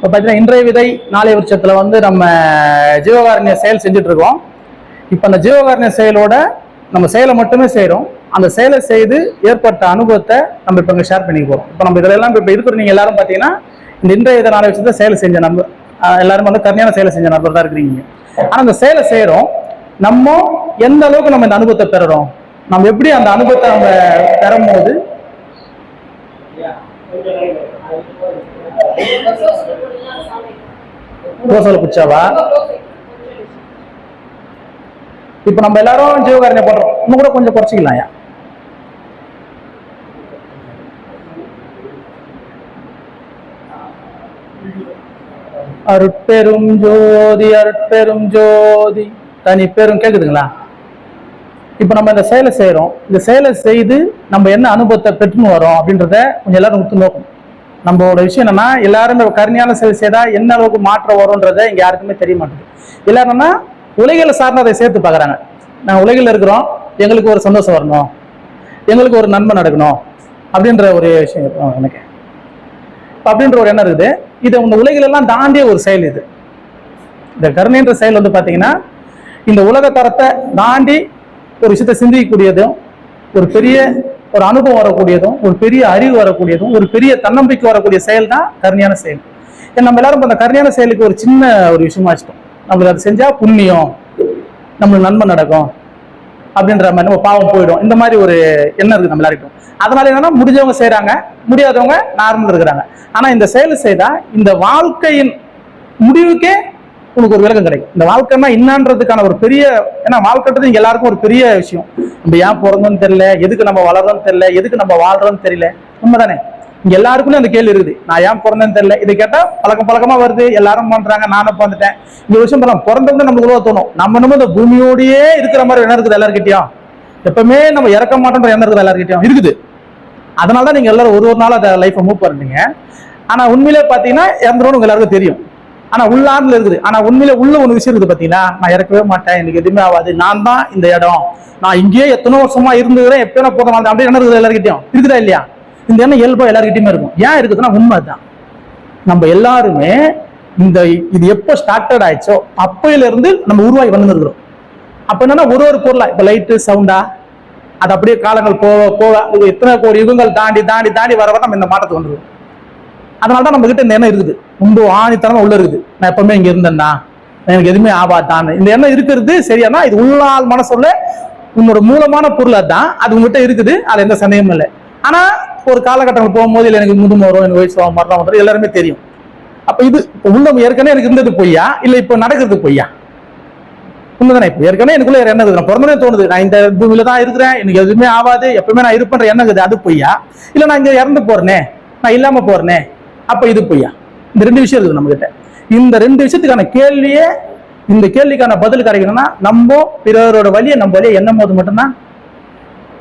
இப்போ பார்த்தீங்கன்னா இன்றைய விதை நாளைய விருட்சத்தில் வந்து நம்ம ஜீவகாருண்ய செயல் செஞ்சுட்டு இருக்கோம். இப்போ அந்த ஜீவகாருண்ய செயலோட நம்ம செயலை மட்டுமே செய்கிறோம். அந்த செயலை செய்து ஏற்பட்ட அனுபவத்தை நம்ம இப்போ இங்கே ஷேர் பண்ணிக்க போகிறோம். இப்போ நம்ம இதில் எல்லாம் இப்போ இருக்கிற நீங்கள் எல்லாரும் பார்த்தீங்கன்னா இந்த இன்றைய விதை நாளைய விருட்சத்தை செயலை செஞ்ச நண்பர் எல்லாரும் வந்து கருணையான செயலை செஞ்ச நண்பர் தான் இருக்கிறீங்க. ஆனால் அந்த செயலை செய்கிறோம், நம்ம எந்த அளவுக்கு நம்ம இந்த அனுபவத்தை பெறுறோம், நம்ம எப்படி அந்த அனுபவத்தை நம்ம பெறும்போது குச்சாவா இப்ப நம்ம எல்லாரும் ஜீவகாருண்யம் பண்றோம். இன்னும் கூட கொஞ்சம் குறைச்சிக்கலாம். அருட்பெரும் ஜோதி அருட்பெரும் ஜோதி தனி பெரும் கேக்குதுங்களா? இப்ப நம்ம இந்த செயலை செய்யறோம். இந்த செயலை செய்து நம்ம என்ன அனுபவத்தை பெற்றுன்னு வரோம் அப்படின்றத கொஞ்சம் எல்லாரும் உத்து நோக்கும். நம்மளோட விஷயம் என்னன்னா, எல்லாருமே கருணையான செயல் செய்தா என்ன அளவுக்கு மாற்றம் வரும்ன்றத இங்க யாருக்குமே தெரிய மாட்டேங்குது. எல்லாருன்னா உலகில சார்ந்து அதை சேர்த்து பாக்குறாங்க. நாங்கள் உலகில் இருக்கிறோம், எங்களுக்கு ஒரு சந்தோஷம் வரணும், எங்களுக்கு ஒரு நன்மை நடக்கணும் அப்படின்ற ஒரு விஷயம் இருக்கும் எனக்கு. அப்படின்ற ஒரு எண்ணம் இருக்குது. இது இந்த உலகிலெல்லாம் தாண்டிய ஒரு செயல். இது இந்த கருணைன்ற செயல் வந்து பாத்தீங்கன்னா இந்த உலக தரத்தை தாண்டி ஒரு விஷயத்தை சிந்திக்கக்கூடியதும், ஒரு பெரிய ஒரு அனுபவம் வரக்கூடியதும், ஒரு பெரிய அறிவு வரக்கூடியதும், ஒரு பெரிய தன்னம்பிக்கை வரக்கூடிய செயல் தான் கருணையான செயல். நம்ம எல்லாரும் அந்த கருணையான செயலுக்கு ஒரு சின்ன ஒரு விஷயமா வச்சுட்டோம். நம்மளுக்கு அதை செஞ்சா புண்ணியம், நம்மளுக்கு நன்மை நடக்கும் அப்படின்ற மாதிரி, நம்ம பாவம் போயிடும், இந்த மாதிரி ஒரு எண்ணம் இருக்குது நம்ம எல்லாருக்கும். அதனால என்னன்னா முடிஞ்சவங்க செய்யறாங்க, முடியாதவங்க நார்மல் இருக்கிறாங்க. ஆனா இந்த செயலை செய்தா இந்த வாழ்க்கையின் முடிவுக்கே உனக்கு ஒரு விளக்கம் கிடைக்கும். இந்த வாழ்க்கைன்னா என்னன்றதுக்கான ஒரு பெரிய, ஏன்னா வாழ்க்கைன்றது இங்க எல்லாருக்கும் ஒரு பெரிய விஷயம். நம்ம ஏன் பிறந்தோம்னு தெரியல, எதுக்கு நம்ம வளர்றோம்னு தெரியல, எதுக்கு நம்ம வாழ்றோம்னு தெரியல. உண்மைதானே? இங்க எல்லாருக்குமே அந்த கேள்வி இருக்குது. நான் ஏன் பிறந்தேன்னு தெரியல. இதை கேட்டா பழக்கமா வருது, எல்லாரும் பண்றாங்க, நானும் பிறந்துட்டேன். இந்த விஷயம் பிறந்தவங்க நம்மளுக்கு உலக தோணும். நம்ம இந்த பூமியோடயே இருக்கிற மாதிரி என்ன இருக்குது எல்லாருக்கிட்டையும். எப்பவுமே நம்ம இறக்க மாட்டோம்ன்ற எண்ணம் இருக்குது எல்லாருக்கிட்டையும் இருக்குது. அதனாலதான் நீங்க எல்லாரும் ஒரு நாள் அதை லைஃபை மூவ் பண்ணுறீங்க. ஆனா உண்மையிலே பாத்தீங்கன்னா இறந்துருவோம் உங்க எல்லாருக்கும் தெரியும். ஆனா உள்ளார்ல இருக்குது. ஆனா உண்மையில உள்ள ஒரு விஷயம் இருக்குது பாத்தீங்கன்னா, நான் இறக்கவே மாட்டேன், எனக்கு எதுவுமே ஆகாது, நான் தான் இந்த இடம், நான் இங்கேயே எத்தனை வருஷமா இருந்துக்கிறேன், எப்பயும் நான் போதும் அப்படி என்ன இருக்குது எல்லாருக்கிட்டையும் இருக்குதா இல்லையா? இந்த எண்ணம் இயல்பா எல்லாருக்கிட்டையுமே இருக்கும். ஏன் இருக்குதுன்னா உண்மைதான். நம்ம எல்லாருமே இந்த இது எப்போ ஸ்டார்டட் ஆயிடுச்சோ அப்பையில இருந்து நம்ம உருவாகி வந்து இருக்கிறோம். அப்ப என்னன்னா ஒரு பொருளா, இப்ப லைட்டு சவுண்டா, அது அப்படியே காலங்கள் போக போக எத்தனை கோடி யுகங்கள் தாண்டி தாண்டி தாண்டி வர நம்ம இந்த மாற்றத்தை வந்துருவோம். அதனாலதான் நம்ம கிட்ட இந்த எண்ணம் இருக்குது, ரொம்ப ஆணித்தனமா உள்ள இருக்குது. நான் எப்பவுமே இங்க இருந்தேன்னா எனக்கு எதுவுமே ஆபாத்தான்னு இந்த எண்ணம் இருக்கிறது சரியானா, இது உள்ளால் மனசுல உன்னோட மூலமான பொருள் தான், அது உங்ககிட்ட இருக்குது, அது எந்த சந்தேகமும் இல்லை. ஆனா ஒரு காலகட்டங்கள் போகும்போது இல்லை எனக்கு முதுமை வரும், எனக்கு வயசு மரணம் வரும், எல்லாருமே தெரியும். அப்ப இது உள்ள ஏற்கனவே எனக்கு இருந்தது பொய்யா, இல்ல இப்ப நடக்கிறது பொய்யா? உண்மைதானே? இப்ப ஏற்கனவே எனக்குள்ள எண்ணம் இருக்குது, நான் பிறந்தனே தோணுது, நான் இந்த பூமியில தான் இருக்கிறேன், எனக்கு எதுவுமே ஆகாது, எப்பவுமே நான் இருப்பேன்ற எண்ணம் இருக்குது, அது பொய்யா? இல்ல நான் இங்க இறந்து போறேனே, நான் இல்லாம போறேனே, அப்ப இது பொய்யா? இந்த ரெண்டு விஷயம் இருக்குது நம்ம கிட்ட. இந்த ரெண்டு விஷயத்துக்கான கேள்வியே, இந்த கேள்விக்கான பதில் கிடைக்கணும்னா நம்ம பிறரோட வழியை நம்ம வழியை எண்ணும் போது மட்டும்தான்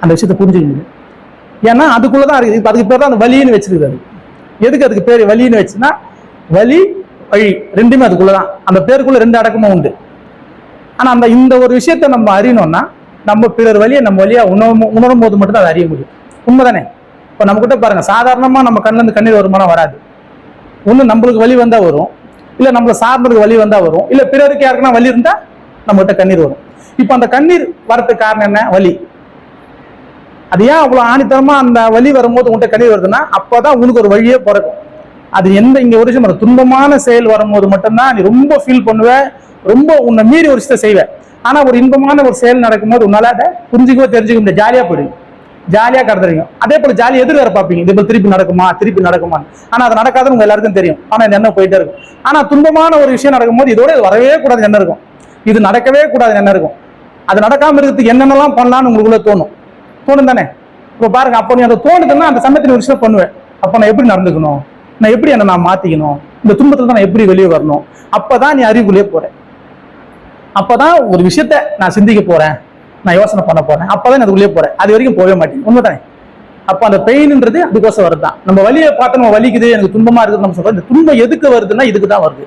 அந்த விஷயத்தை புரிஞ்சுக்க முடியும். ஏன்னா அதுக்குள்ளதான் இருக்குது. இப்ப அதுக்கு பேர் தான் அந்த வலின்னு வச்சிருக்காரு. எதுக்கு அதுக்கு பேர் வலின்னு வச்சுன்னா, வலி வழி ரெண்டுமே அதுக்குள்ளதான். அந்த பேருக்குள்ள ரெண்டு அடக்கமும் உண்டு. ஆனா இந்த ஒரு விஷயத்த நம்ம அறியணும்னா நம்ம பிறர் வழியை நம்ம வழியா உணரும் போது மட்டும் தான் அதை அறிய முடியும். உண்மைதானே? இப்ப நம்ம கிட்ட பாருங்க, சாதாரணமா நம்ம கண்ணுல இருந்து கண்ணீர் வருமானம் வராது. ஒண்ணு நம்மளுக்கு வலி வந்தா வரும், இல்ல நம்மள சார்ந்ததுக்கு வலி வந்தா வரும், இல்ல பிறருக்கு யாருக்குன்னா வலி இருந்தா நம்ம கிட்ட கண்ணீர் வரும். இப்ப அந்த கண்ணீர் வரதுக்கு காரணம் என்ன? வலி. அது ஏன் அவ்வளவு ஆணித்தரமா அந்த வலி வரும்போது உங்கள்கிட்ட கண்ணீர் வருதுன்னா, அப்பதான் உனக்கு ஒரு வழியே பிறக்கும். அது இங்க ஒரு விஷயம், துன்பமான செயல் வரும்போது மட்டும்தான் நீ ரொம்ப ஃபீல் பண்ணுவ, ரொம்ப உன்னை மீறி ஒரு விஷயத்தை செய்வ. ஆனா ஒரு இன்பமான ஒரு செயல் நடக்கும்போது உன்னால அதை புரிஞ்சுக்கவோ தெரிஞ்சுக்க முடியாது, ஜாலியா போயிடுங்க, ஜாலியா கடத்துறீங்க. அதே போல ஜாலி எதிர்த்து வர பார்ப்பீங்க, இது திருப்பி நடக்குமா திருப்பி நடக்குமா. ஆனா அது நடக்காதுன்னு உங்க எல்லாருக்கும் தெரியும். ஆனா இந்த எண்ணம் போயிட்டே இருக்கும். ஆனா துன்பமான ஒரு விஷயம் நடக்கும்போது இதோட வரவே கூடாது எண்ணம் இருக்கும், இது நடக்கவே கூடாது எண்ணம் இருக்கும். அது நடக்காம இருக்கிறதுக்கு என்னென்னலாம் பண்ணலாம்னு உங்களுக்குள்ள தோணும் தானே? இப்ப பாருங்க, அப்ப நீ அதை தோணுதுன்னா அந்த சமயத்துல ஒரு விஷயம் பண்ணுவேன். அப்ப நான் எப்படி நடந்துக்கணும், நான் எப்படி என்ன நான் மாத்திக்கணும், இந்த துன்பத்துல நான் எப்படி வெளியே வரணும், அப்பதான் நீ அறிவுக்குள்ளே போற. அப்பதான் ஒரு விஷயத்த நான் சிந்திக்க போறேன், நான் யோசனை பண்ண போறேன், அப்பதான் அதுக்குள்ளே போறேன். அது வரைக்கும் போகவே மாட்டேன். உண்மைதானே? அப்ப அந்த பெயின்ன்றது அதுக்கோசம் வருதுதான். நம்ம வலியை பார்த்து நம்ம வலிக்குது, எனக்கு துன்பமா இருக்குது நம்ம சொல்றோம். இந்த துன்பம் எதுக்கு வருதுன்னா இதுக்கு தான் வருது.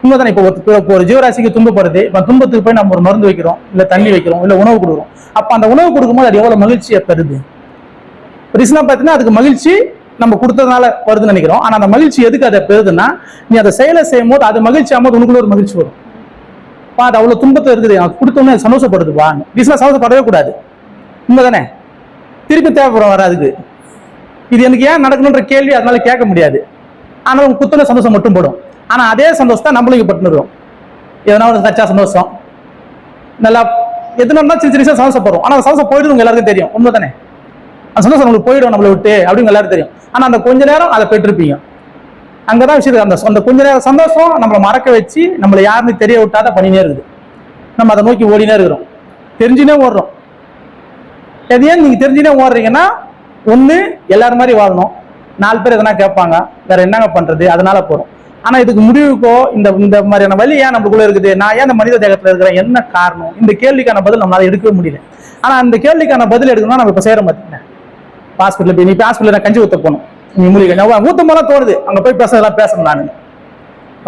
உண்மைதானே? இப்போ ஒரு ஜீவராசிக்கு துன்பப்படுது, இப்போ துன்பத்துக்கு போய் நம்ம ஒரு மருந்து வைக்கிறோம், இல்ல தண்ணி வைக்கிறோம், இல்ல உணவு கொடுக்குறோம். அப்ப அந்த உணவு கொடுக்கும்போது அது எவ்வளவு மகிழ்ச்சியை பெறுது. ரீசனா பார்த்தீங்கன்னா அதுக்கு மகிழ்ச்சி நம்ம கொடுத்ததுனால வருதுன்னு நினைக்கிறோம். ஆனா அந்த மகிழ்ச்சி எதுக்கு அதை பெறுதுன்னா, நீ அதை செயலை செய்யும் போது அது மகிழ்ச்சி ஆகும்போது உனக்குள்ள ஒரு மகிழ்ச்சி வரும். அது அவ்வளவு துன்பத்தை இருக்குது, கொடுத்தோன்னே சந்தோஷப்படுதுப்பா. சந்தோஷப்படவே கூடாது, உண்மைதானே? திருப்பி தேவைப்படும் வராதுக்கு. இது எனக்கு ஏன் நடக்கணுன்ற கேள்வி அதனால கேட்க முடியாது. ஆனா உங்க குத்தன சந்தோஷம் மட்டும் படும். ஆனா அதே சந்தோஷம் தான் நம்மளுக்கு பட்டுருவோம். எதனா ஒரு கச்சா சந்தோஷம், நல்லா எதுனா சின்ன சின்ன சந்தோஷப்படுறோம். ஆனா அந்த சந்தோஷம் போயிடும், எல்லாருக்கும் தெரியும், உண்மைதானே? அந்த சந்தோஷம் உங்களுக்கு போயிடும் நம்மளை விட்டு அப்படின்னு எல்லாரும் தெரியும். ஆனா அந்த கொஞ்ச நேரம் அதை பெற்றிருப்பீங்க. அங்கதான் விஷயம். அந்த கொஞ்ச நேரம் சந்தோஷம் நம்மளை மறக்க வச்சு நம்மளை யாருன்னு தெரிய விட்டாத பண்ணினே இருக்குது. நம்ம அதை நோக்கி ஓடினே இருக்கிறோம், தெரிஞ்சுனே ஓடுறோம். எதையும் நீங்க தெரிஞ்சுனே ஓடுறீங்கன்னா, ஒண்ணு எல்லாரும் மாதிரி வாழணும், 4 பேர் எதனா கேட்பாங்க, வேற என்னங்க பண்றது, அதனால போறோம். ஆனா இதுக்கு முடிவுக்கோ இந்த மாதிரியான வழி ஏன் நம்மளுக்குள்ள இருக்குது, நான் ஏன் இந்த மனித தேகத்துல இருக்கிறேன், என்ன காரணம், இந்த கேள்விக்கான பதில் நம்மளால எடுக்கவே முடியல. ஆனா அந்த கேள்விக்கான பதில் எடுக்கணும்னா நம்ம இப்ப சேர மாட்டீங்க. ஹாஸ்பிட்டல் போய் நீ ஹாஸ்பிட்டல் கஞ்சி ஊத்த போகணும், நீ மூலிகை ஊத்தும் போல தோணுது, அங்க போய் பேசணும். நான்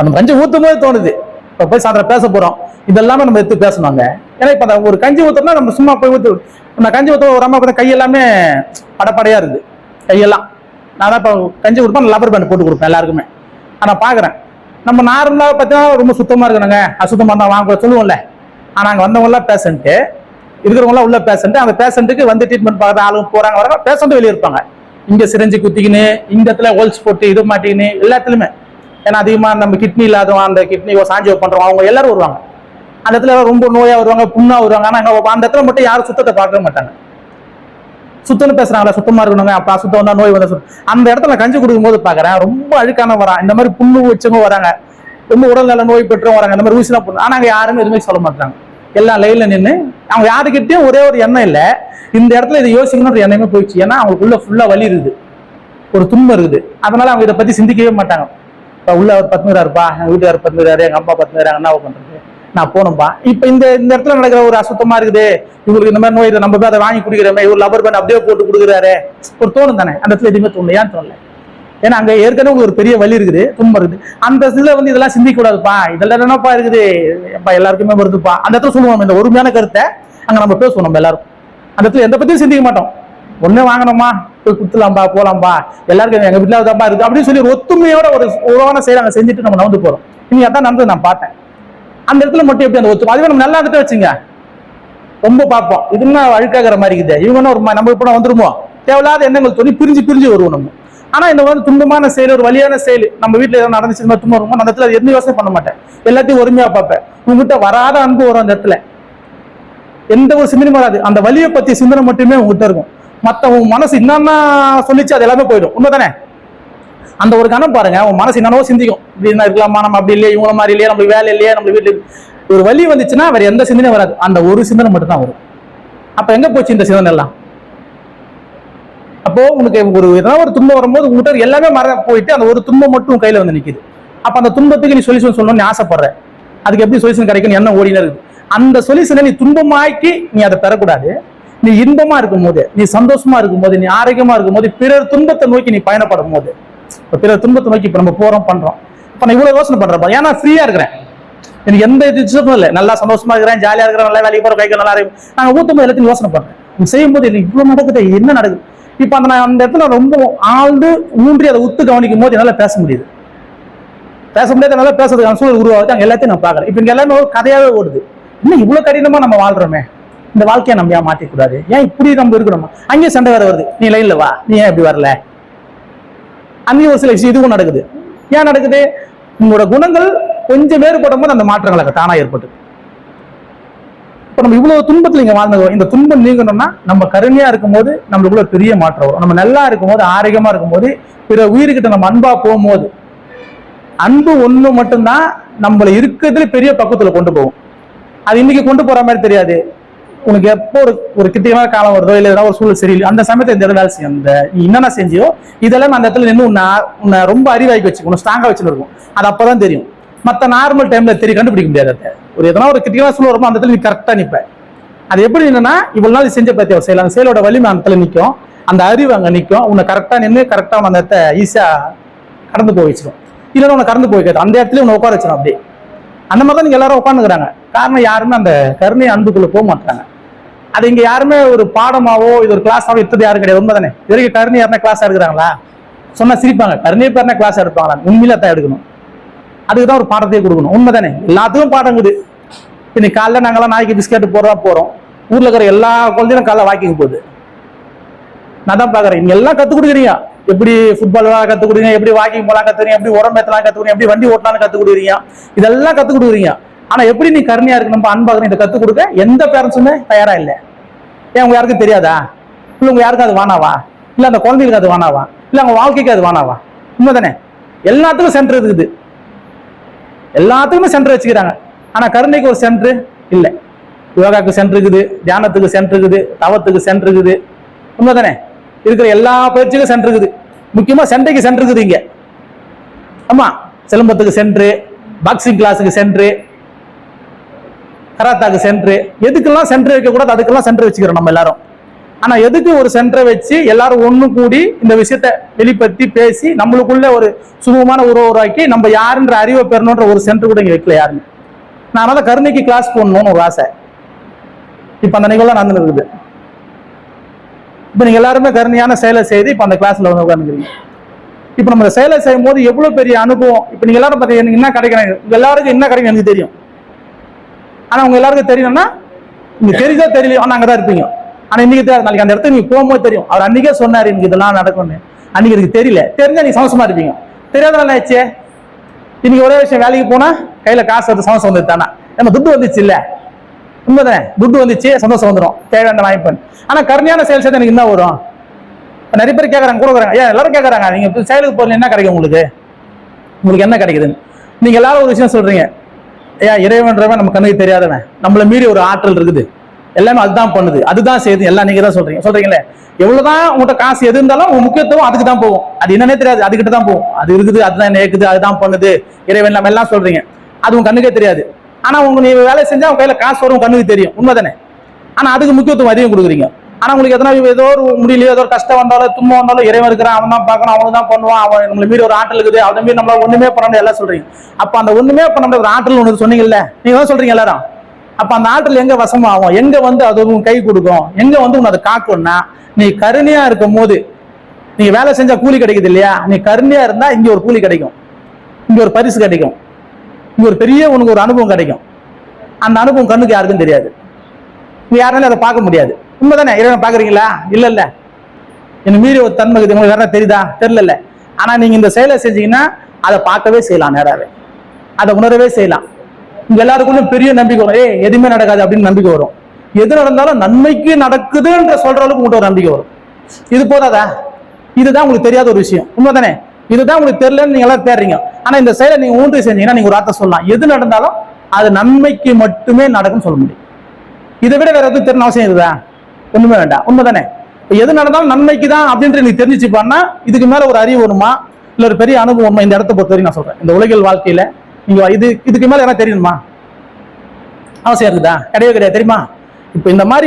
அந்த கஞ்சி ஊத்தும் போது தோணுது, இப்ப போய் சாயந்தரம் பேச போறோம், இதெல்லாமே நம்ம எடுத்து பேசணுங்க. ஏன்னா இப்ப அந்த ஒரு கஞ்சி ஊத்தோம்னா நம்ம சும்மா போய் ஊத்து, நான் கஞ்சி ஊத்த ஒரு அம்மா பார்த்தா கையெல்லாமே படப்படையா இருக்குது, கையெல்லாம். நான் தான் இப்போ கஞ்சி கொடுப்பேன், லப்பர் பேண்ட் போட்டு கொடுப்பேன் எல்லாருக்குமே. நான் பாக்குறேன், நம்ம நார்மலா பார்த்தீங்கன்னா ரொம்ப சுத்தமா இருக்கணுங்க, அசுத்தமா இருந்தா வாங்க சொல்லுவோம்ல. ஆனா அங்க வந்தவங்கலாம் பேஷண்ட்டு, இருக்கிறவங்களாம் உள்ள பேஷண்ட், அந்த பேஷண்ட்டுக்கு வந்து ட்ரீட்மெண்ட் பார்க்குற ஆளுங்க போறாங்க வராங்க, பேஷண்ட்டு வெளியே இருப்பாங்க. இங்க சிரஞ்சு குத்திக்கின்னு, இந்த இடத்துல ஹோல்ஸ் போட்டு இது மாட்டிக்கின்னு எல்லாத்துலயுமே. ஏன்னா அதிகமா நம்ம கிட்னி இல்லாதவங்க, அந்த கிட்னி சாஞ்சி பண்றோம், அவங்க எல்லாரும் வருவாங்க. அந்த இடத்துல ரொம்ப நோயா வருவாங்க, புண்ணா வருவாங்க. ஆனா அந்த இடத்துல மட்டும் யாரும் சுத்தத்தை பார்க்கவே மாட்டாங்க. சுத்தம்னு பேசுறாங்களா, சுத்தமா இருக்கணுங்க, அப்ப சுத்தம் வந்தா நோய் வந்து. அந்த இடத்துல கஞ்சி கொடுக்கும் போது பாக்குறேன், ரொம்ப அழுக்கான வரான், இந்த மாதிரி புண்ணு வச்சவங்க வராங்க, ரொம்ப உடல்நல நோய் பெற்றவங்க வராங்க, இந்த மாதிரி ஊசிலாம் போடணும். ஆனா அங்க யாருமே எதுவுமே சொல்ல மாட்டாங்க. எல்லாம் லைன்ல நின்று அவங்க யாருக்கிட்டையும் ஒரே ஒரு எண்ணம் இல்லை, இந்த இடத்துல இதை யோசிக்கணும்ன்ற எண்ணமே போயிடுச்சு. ஏன்னா அவங்களுக்குள்ள ஃபுல்லா வலி இருக்குது, ஒரு துன்பம் இருக்குது. அதனால அவங்க இதை பத்தி சிந்திக்கவே மாட்டாங்க. உள்ள ஒரு 10 பேரா இருப்பா, எங்க வீட்டுக்காரர் 10 பேராரு, எங்க அப்பா 10 பேரா, என்ன பண்றது, நான் போனோம்பா. இப்ப இந்த இடத்துல நடக்கிற ஒரு அசுத்தமா இருக்குது, இவங்களுக்கு இந்த மாதிரி நோய், நம்ம போய் அதை வாங்கி குடிக்கிறோமே, இவர் லப்பர் பேண்ட் அப்படியே போட்டு கொடுக்குறாரு, ஒரு தோணும் தானே. அந்த இடத்துல எதுவுமே தோணல. ஏன் தோணல? ஏன்னா அங்க ஏற்கனவே ஒரு பெரிய வலி இருக்குது, துன்பம் இருக்குது. அந்த இதுல வந்து இதெல்லாம் சிந்திக்க கூடாதுப்பா, இதெல்லாம் என்னப்பா இருக்குது, எல்லாருக்குமே வருதுப்பா. அந்த இடத்துல சொல்லுவோம் இந்த ஒருமையான கருத்தை அங்க நம்ம பேசுவோம். நம்ம எல்லாரும் அந்த இடத்துல எந்த பத்தியும் சிந்திக்க மாட்டோம். ஒண்ணே வாங்கணுமா, போய் குத்துலாம்பா, போலாம்பா, எல்லாருக்கும் எங்க வீட்டுல தான்ப்பா இருக்கு அப்படின்னு சொல்லி ஒத்துமையோட ஒரு உறவான செயல் அங்க செஞ்சுட்டு நம்ம நடந்து போறோம். இனி அதான் நடந்து நான் பார்த்தேன். அந்த இடத்துல மட்டும் எப்படி அந்த ஒத்துமை, அதுவே நம்ம நல்லா இருந்துட்டு வச்சுங்க, ரொம்ப பார்ப்போம், இது என்ன அழுக்காகிற மாதிரி இருக்குது, இவங்க ஒரு நம்ம இப்ப வந்துருமோ, தேவையில்லாத எண்ணங்கள் தோணி பிரிஞ்சு வருவோம் நம்ம. ஆனா இந்த வந்து துன்பமான செயல், ஒரு வலியான செயல் நம்ம வீட்டுல ஏதாவது நடந்துச்சு, துன்பம் இருக்கும், அந்த இடத்துல எந்த யோசனை பண்ண மாட்டேன், எல்லாத்தையும் ஒருமையா பார்ப்பேன். உங்ககிட்ட வராத அன்பு வரும் அந்த இடத்துல, எந்த ஒரு சிந்தனையும் வராது. அந்த வலியை பத்தி சிந்தனை மட்டுமே உங்ககிட்ட இருக்கும். மத்த உன் மனசு என்னன்னா சொல்லிச்சு அது எல்லாமே போயிடும், உண்மைதானே? அந்த ஒரு கணம் பாருங்க, உன் மனசு என்னவோ சிந்திக்கும், இப்படி என்ன இருக்கலாமா, நம்ம அப்படி இல்லையே, இவங்க மாதிரி இல்லையே, நம்மளுக்கு வேலை இல்லையே, நம்ம வீட்டுல ஒரு வலி வந்துச்சுன்னா வேற எந்த சிந்தனையும் வராது, அந்த ஒரு சிந்தனை மட்டும் தான் வரும். அப்ப எங்க போச்சு இந்த சிந்தனை எல்லாம்? அப்போ உனக்கு ஒரு ஏதாவது ஒரு துன்பம் வரும்போது உங்ககிட்ட எல்லாமே மற போயிட்டு அந்த ஒரு துன்பம் மட்டும் கையில வந்து நிக்குது. அப்ப அந்த துன்பத்துக்கு நீ சொல்யூஷன் சொல்லணும்னு ஆசைப்படுற, அதுக்கு எப்படி சொல்யூஷன் கிடைக்கும், என்ன ஓடினா இருக்கு. அந்த சொல்யூஷனை நீ துன்பமாக்கி நீ அதை பெறக்கூடாது. நீ இன்பமா இருக்கும் போது, நீ சந்தோஷமா இருக்கும் போது, நீ ஆரோக்கியமா இருக்கும் போது, பிறர் துன்பத்தை நோக்கி நீ பயணப்படும் போது, பிறர் துன்பத்தை நோக்கி இப்ப நம்ம போறோம் பண்றோம். இப்ப நான் இவ்வளவு யோசனை பண்றப்ப ஏன்னா ஃப்ரீயா இருக்கிறேன், எனக்கு எந்த இதுவும் இல்லை, நல்லா சந்தோஷமா இருக்கிறேன், ஜாலியா இருக்கிறேன், நல்லா வேலைக்கு போற, கைக்கு நல்லா இருக்கும். நாங்க ஊத்தும் போது எல்லாத்தையும் யோசனை பண்றேன், நீ செய்யும் போது இவ்வளவு நடக்குது, என்ன நடக்குது. இப்ப அந்த இடத்துல ரொம்ப ஆழ்ந்து ஊன்றி அதை உத்து கவனிக்கும் போது என்னால பேச முடியாது, நல்லா பேசுறதுக்கான சூழல் உருவாகுது. அங்க எல்லாத்தையும் நான் பாக்குறேன். இப்ப இங்க எல்லாமே ஒரு கதையாவே ஓடுது. இன்னும் இவ்வளவு கடினமா நம்ம வாழ்றோமே, இந்த வாழ்க்கையை நம்ம ஏன் மாத்திக்க கூடாது, ஏன் இப்படி நம்ம இருக்கணுமா? அங்கேயே சண்டை வேற வருது, நீ லைன்ல வா, நீ ஏன் இப்படி வரல. அங்கேயும் ஒரு சில விஷயம் இதுவும் நடக்குது. ஏன் நடக்குது? உங்களோட குணங்கள் கொஞ்சம் வேறுபடும் போது அந்த மாற்றங்கள் தானா ஏற்பட்டு. இப்ப நம்ம இவ்வளவு துன்பத்துல இங்க வாழ்ந்தோம், இந்த துன்பம் நீங்கணும்னா நம்ம கருணையா இருக்கும் போது நம்மளுக்குள்ள பெரிய மாற்றம் வரும். நம்ம நல்லா இருக்கும் போது, ஆரோக்கியமா இருக்கும் போது, பிற உயிர்கிட்ட நம்ம அன்பா போகும்போது, அன்பு ஒண்ணு மட்டும்தான் நம்மள இருக்கிறதுல பெரிய பக்கத்துல கொண்டு போகும். அது இன்னைக்கு கொண்டு போற மாதிரி தெரியாது. உனக்கு எப்போ ஒரு கிட்டியமான காலம் வருதோ, இல்ல ஏதாவது ஒரு சூழல் சரியில்லை, அந்த சமயத்தை இந்த வேலை செய்யும். நீ என்னென்ன செஞ்சியோ இதெல்லாம் அந்த இடத்துல நின்று உன்னை ரொம்ப அறிவாக்கி வச்சு, உன்னை ஸ்ட்ராங்கா வச்சுன்னு இருக்கும். அது அப்பதான் தெரியும். மற்ற நார்மல் டைம்ல கண்டுபிடிக்க முடியாது. ஒரு எதனா ஒரு கிட்டியமான சூழல் வரும்போது அந்த இடத்துல நீ கரெக்டா நிற்ப. அது எப்படி என்னன்னா, இவ்வளவு நாள் செஞ்ச பத்தி அவர் செய்யலாம், அந்த செயலோட வலிமை அந்த இடத்துல நிற்கும், அந்த அறிவு அங்க நிற்கும். உன்னை கரெக்டா நின்று கரெக்டா அந்த இடத்த ஈஸியா கடந்து போய் வச்சிடும். இல்லைன்னா உன்னை கடந்து போய்க்காது, அந்த இடத்துல உன்னை உட்கார வச்சிடும். அப்படியே அந்த மாதிரி தான் நீங்க எல்லாரும் உட்காந்துக்கிறாங்க. காரணம் யாருமே அந்த கருணை அன்புக்குள்ள போக மாட்டாங்க. அது இங்க யாருமே ஒரு பாடமாவோ இது ஒரு கிளாஸாவோ எடுத்தது யாரும் கிடையாது, உண்மைதானே? இது வரைக்கும் கருணை யாருன்னா கிளாஸா இருக்கிறாங்களா? சொன்னா சிரிப்பாங்க, கருணையை பேர்னா கிளாஸ் எடுப்பாங்களா? உண்மையில தான் எடுக்கணும். அதுக்கு தான் ஒரு பாடத்தையே கொடுக்கணும். உண்மைதானே? எல்லாத்துக்கும் பாடம் இருக்குது. இன்னைக்கு காலைல நாங்கெல்லாம் நாய்க்கு பிஸ்கெட் போறோம். ஊர்ல இருக்கிற எல்லா குழந்தையும் காலைல வாக்கிங் போகுது. நான் தான் பாக்குறேன், இங்க எல்லாம் கத்துக் கொடுக்குறீங்க. எப்படி ஃபுட்பால் கத்துக் கொடுங்க, எப்படி வாக்கிங் போலாம் கத்துறீங்க, எப்படி உடம்பு ஏத்தலாம் கத்துக்கிறீங்க, எப்படி வண்டி ஓட்டலாம்னு கத்துக் கொடுக்குறீங்க. இதெல்லாம் கத்துக் கொடுக்குறீங்க. ஆனா எப்படி நீ கருணையா இருக்கு, நம்ம அன்பாக இதை கத்துக் கொடுக்க எந்த பேரண்ட்ஸுமே தயாரா இல்லை. ஏன் உங்க யாருக்கும் தெரியாதா? இல்ல உங்க யாருக்கும் அது வானாவா? இல்ல அந்த குழந்தைகளுக்கு அது வானாவா? இல்ல அவங்க வாழ்க்கைக்கு அது வானாவா? உண்மைதானே? எல்லாத்துக்கும் சென்டர் இருக்குது. எல்லாத்துக்குமே சென்டர் வச்சுக்கிறாங்க. ஆனா கருணைக்கு ஒரு சென்டர் இல்லை. யோகாக்கு சென்டர் இருக்குது, தியானத்துக்கு சென்டர் இருக்குது, தவத்துக்கு சென்டர் இருக்குது. உண்மைதானே? இருக்கிற எல்லா பயிற்சிக்கும் சென்டர் இருக்குது. முக்கியமா சண்டைக்கு சென்டர் இருக்குது இங்க. ஆமா, சிலம்பத்துக்கு சென்டர், பாக்ஸிங் கிளாஸுக்கு சென்டர், கராத்தாக்கு சென்டர். எதுக்கெல்லாம் சென்டர் வைக்க கூடாது அதுக்கெல்லாம் சென்டர் வச்சுக்கிறோம் நம்ம எல்லாரும். ஆனா எதுக்கு ஒரு சென்டரை வச்சு எல்லாரும் ஒண்ணு கூடி இந்த விஷயத்த வெளிப்படுத்தி பேசி நம்மளுக்குள்ள ஒரு சுமூகமான உறவு உருவாக்கி நம்ம யாருன்ற அறிவை பெறணுன்ற ஒரு சென்டர் கூட இங்க வைக்கல யாருன்னு. நான் அதனால கருணைக்கு கிளாஸ் போடணும்னு ஒரு ஆசை. இப்ப அந்த நிகழ்வு நடந்து இருக்குது. இப்ப நீங்க எல்லாருமே கருணையான செயலை செய்து இப்ப அந்த கிளாஸ்ல வந்து உட்காந்துக்கிறீங்க. இப்ப நம்ம செயலை செய்யும் போது எவ்வளவு பெரிய அனுபவம். இப்ப நீங்க எல்லாரும் பார்த்தீங்க, எனக்கு என்ன கிடைக்கிறாங்க, உங்க எல்லாருக்கும் என்ன கிடைக்கும் எனக்கு தெரியும். ஆனா உங்க எல்லாருக்கும் தெரியணும்னா நீங்க தெரிஞ்சா தெரியலையோ ஆனா அங்கதான் இருப்பீங்க. ஆனா இன்னைக்கு நாளைக்கு அந்த இடத்துக்கு நீங்க போகும்போது தெரியும். அவர் அன்னைக்கே சொன்னாரு எனக்கு இதெல்லாம் நடக்கும்னு. அன்னைக்கு எனக்கு தெரியல, தெரிஞ்சா நீங்க சந்தோஷமா இருப்பீங்க. தெரியாதனால ஆச்சு. இன்னைக்கு ஒரே விஷயம், வேலைக்கு போனா கையில காசு வந்து சந்தோஷம் வந்துட்டு தானே, நம்ம துட்டு வந்துச்சு இல்ல? உண்மைதானே? துட்டு வந்துச்சு, சந்தோஷம் வந்துடும், தேவையான வாய்ப்பு. ஆனா கருணையான செயல் செய்து எனக்கு என்ன வரும்? நிறைய பேர் கேட்கறாங்க, கூட வராங்க, ஏன் எல்லாரும் கேட்கறாங்க, நீங்க செயலுக்கு போறீங்க என்ன கிடைக்கும் உங்களுக்கு? உங்களுக்கு என்ன கிடைக்குதுன்னு நீங்க எல்லாரும் ஒரு விஷயம் சொல்றீங்க. ஏன் இறைவன்றவன் நம்ம கண்ணுக்கு தெரியாதவன், நம்மள மீறி ஒரு ஆற்றல் இருக்குது, எல்லாமே அதுதான் பண்ணுது, அதுதான் செய்யுது, எல்லாம் நீங்க தான் சொல்றீங்களே. எவ்வளவுதான் உங்கள்கிட்ட காசு எது இருந்தாலும் உங்க முக்கியத்துவம் அதுக்கு தான் போகும். அது என்னன்னே தெரியாது, அதுக்கிட்ட தான் போகும். அது இருக்குது, அதுதான் என்ன இருக்குது, அதுதான் பண்ணுது இறைவன், நம்ம எல்லாம் சொல்றீங்க. அது உங்க கண்ணுக்கே தெரியாது. ஆனா உங்க நீ வேலை செஞ்சா உங்க கையில காசு வரும், கண்ணுக்கு தெரியும். உண்மைதானே? ஆனா அதுக்கு முக்கியத்துவம் அதிகம் கொடுக்குறீங்க. ஆனா உங்களுக்கு எதனா ஏதோ ஒரு முடியலையோ, ஏதோ ஒரு கஷ்டம் வந்தாலும் துன்பம் வந்தாலும் இறைவன் இருக்கிறான், அவன் தான் பார்க்கணும், அவன் தான் பண்ணுவான், அவன் நம்மள மீறி ஒரு ஆற்றல் இருக்குது, அதை மீறி நம்மளால ஒண்ணுமே பண்ணணும் எல்லாம் சொல்றீங்க. அப்ப அந்த ஒண்ணுமே பண்ண ஒரு ஆற்றல் ஒன்று சொன்னீங்கல்ல, நீங்க தான் சொல்றீங்க எல்லாரும். அப்ப அந்த ஆற்றல் எங்க வசமாகும், எங்க வந்து அது கை கொடுக்கும், எங்க வந்து உன்னை அதை காக்கும்னா, நீ கருணையா இருக்கும் போது. நீங்க வேலை செஞ்சா கூலி கிடைக்குது இல்லையா? நீ கருணையா இருந்தா இங்க ஒரு கூலி கிடைக்கும், இங்க ஒரு பரிசு கிடைக்கும், இங்க ஒரு பெரிய உனக்கு ஒரு அனுபவம் கிடைக்கும். அந்த அனுபவம் கண்ணுக்கு யாருக்கும் தெரியாது, நீ யாராலும் அதை பார்க்க முடியாது. உண்மைதானே? இறைவனை பாக்குறீங்களா? இல்ல இல்ல, என்ன மீறி ஒரு தன்மை உங்களுக்கு யாரா தெரியுதா? தெரியல. ஆனா நீங்க இந்த செயலை செஞ்சீங்கன்னா அதை பார்க்கவே செய்யலாம், நேராவே அதை உணரவே செய்யலாம். இங்க எல்லாருக்கும் பெரிய நம்பிக்கை வரும், எதுவுமே நடக்காது அப்படின்னு நம்பிக்கை வரும். எது நடந்தாலும் நன்மைக்கு நடக்குதுன்ற சொல்ற அளவுக்கு உங்கள்கிட்ட ஒரு நம்பிக்கை வரும். இது போதாதா? இதுதான் உங்களுக்கு தெரியாத ஒரு விஷயம். உண்மைதானே? இதுதான் உங்களுக்கு தெரியலன்னு நீங்க எல்லாம் தேடுறீங்க. ஆனா இந்த செயலை நீங்க ஊன்றி செஞ்சீங்கன்னா நீங்க ஒரு வார்த்தை சொல்லலாம், எது நடந்தாலும் அது நன்மைக்கு மட்டுமே நடக்கும்னு சொல்ல முடியும். இதை விட வேற எதுவும் தெரிஞ்ச அவசியம் இருக்குதா? ஒண்ணுமே வேண்டாம். உண்மைதானே? எது நடந்தாலும் நன்மைக்கு தான் அப்படின்ற நீ தெரிஞ்சுப்பான்னா இதுக்கு மேல ஒரு அறிவு வருமா, இல்ல ஒரு பெரிய அனுபவம் வருமா? இந்த இடத்த பொறுத்தவரைக்கும் நான் சொல்றேன், இந்த உலகியல் வாழ்க்கையில நீங்க இதுக்கு மேல என்ன தெரியணுமா? அவசியம் இருக்குதா? கிடையவே கிடையாது. தெரியுமா? இப்ப இந்த மாதிரி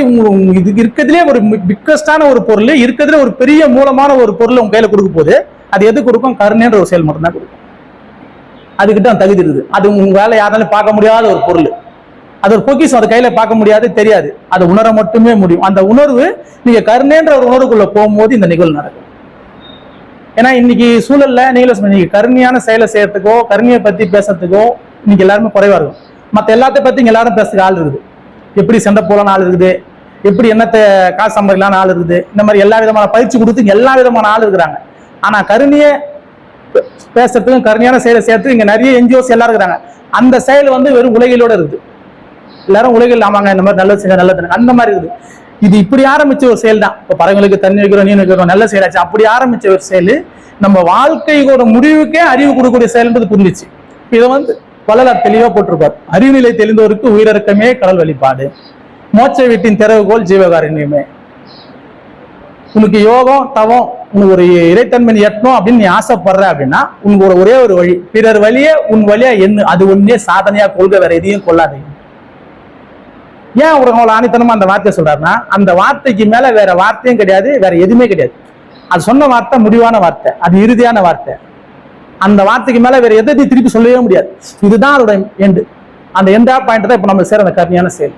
இது இருக்கிறதுலே ஒரு பிக்கஸ்டான ஒரு பொருள், இருக்கிறதுல ஒரு பெரிய மூலமான ஒரு பொருள் உங்க கையில கொடுக்க போது, அது எது கொடுக்கும்? கருணைன்ற ஒரு செயல் மட்டும்தான் கொடுக்கும். அதுக்கிட்ட தகுதி இருக்குது. அது உங்க வேலை யாராலும் பார்க்க முடியாத ஒரு பொருள், அது ஒரு பொக்கிஷம், அது கையில பார்க்க முடியாது, தெரியாது, அது உணர மட்டுமே முடியும். அந்த உணர்வு நீங்க கருணைன்ற ஒரு உணர்வுக்குள்ள போகும்போது இந்த நிகழ்வு நடக்கும். ஏன்னா இன்னைக்கு சூழல்ல நீங்க கருணையான செயலை செய்யறதுக்கோ கருணையை பத்தி பேசுறதுக்கோ இன்னைக்கு எல்லாருமே குறைவா இருக்கும். மற்ற எல்லாத்தையும் பத்தி இங்க எல்லாரும் பேசுறதுக்கு ஆள் இருக்குது. எப்படி சண்டை போலான்னு ஆள் இருக்குது, எப்படி என்னத்தை காசு சம்பாதிக்கலான்னு ஆள் இருக்குது, இந்த மாதிரி எல்லா விதமான பயிற்சி கொடுத்து எல்லா விதமான ஆள் இருக்கிறாங்க. ஆனா கருணையை பேசுறதுக்கும் கருணையான செயலை செய்யறதுக்கு இங்க நிறைய என்ஜிஓஸ் எல்லாம் இருக்கிறாங்க. அந்த செயல் வந்து வெறும் உலகிலோட இருக்குது. எல்லாரும் உலகில் ஆமாங்க இந்த மாதிரி நல்லது செய்ய நல்லது அந்த மாதிரி இருக்குது. இது இப்படி ஆரம்பிச்ச ஒரு செயல் தான். இப்போ பறவைகளுக்கு தண்ணி வைக்கிறோம், நீர் வைக்கிறோம், நல்ல செயலாச்சு. அப்படி ஆரம்பிச்ச ஒரு செயல் நம்ம வாழ்க்கையோட முடிவுக்கே அறிவு கொடுக்கக்கூடிய செயல்ன்றது புரிஞ்சிச்சு. இதை வந்து வள்ளலார் தெளிவா போட்டிருப்பார். அறிவுநிலை தெளிந்தோருக்கு உயிரிறக்கமே கடல் வழிபாடு, மோட்ச வீட்டின் திறவுகோல் ஜீவகாரண்யமே. உனக்கு யோகம் தவம் உனக்கு ஒரு இறைத்தன்மை எட்டணும் அப்படின்னு நீ ஆசைப்படுற அப்படின்னா உனக்கு ஒரே ஒரு வழி, பிறர் வழியே உன் வழியா என்ன, அது ஒன்னே சாதனையா கொள்க, வேற எதையும் கொள்ளாதீங்க. ஏன் ஒரு அவ்வளவு ஆணித்தனமா அந்த வார்த்தையை சொல்றாருன்னா, அந்த வார்த்தைக்கு மேல வேற வார்த்தையும் கிடையாது, வேற எதுவுமே கிடையாது. அது சொன்ன வார்த்தை முடிவான வார்த்தை, அது இறுதியான வார்த்தை. அந்த வார்த்தைக்கு மேல வேற எதையும் திருப்பி சொல்லவே முடியாது. இதுதான் அதோட எண்டு. அந்த எண்டா பாயிண்ட் தான் இப்ப நம்ம சேர அந்த கருணையான செயல்.